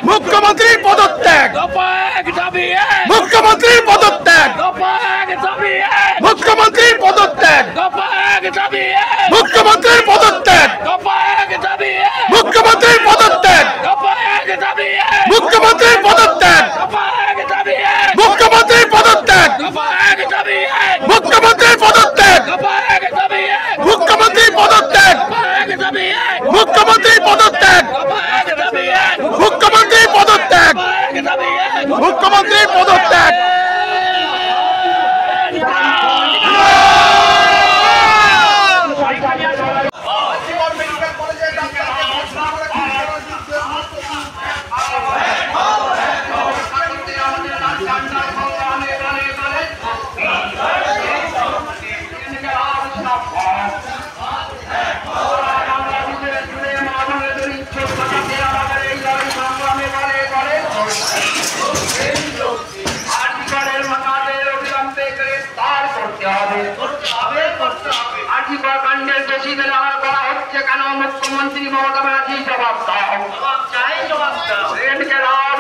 মুখ্যমন্ত্রী পদত্যাগ, মুখ্যমন্ত্রী পদত্যাগ, মুখ্যমন্ত্রী পদত্যাগ, মুখ্যমন্ত্রী পদত্যাগ, মুখ্যমন্ত্রী পদত্যাগ, মুখ্যমন্ত্রী পদত্যাগ, মুখ্যমন্ত্রী পদত্যাগ, মুখ্যমন্ত্রী পদত্যাগ, মুখ্যমন্ত্রী পদত্যাগ, মুখ্যমন্ত্রী পদত্যাগ, মুখ্যমন্ত্রী পদত্যাগ, মুখ্যমন্ত্রী পদত্যাগ। मुख्यमंत्री ममता बनर्जी जवाब दाओ, इनकलाब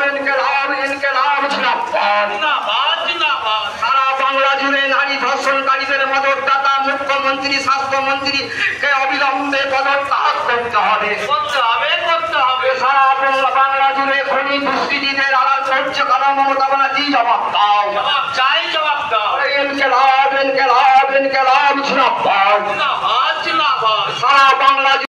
सारा बांग्ला जुड़े नारी धर्षणकारीদের মদতদাতা মুখ্যমন্ত্রী স্বাস্থ্যমন্ত্রী কে অবিলম্বে পদত্যাগ করতে হবে। সারা বাংলা জুড়ে খনি দুষ্কৃতীদের আড়াল করছে কেন মমতা बनर्जी জবাব দাও, ইনকলাব জিন্দাবাদ, সারা বাংলা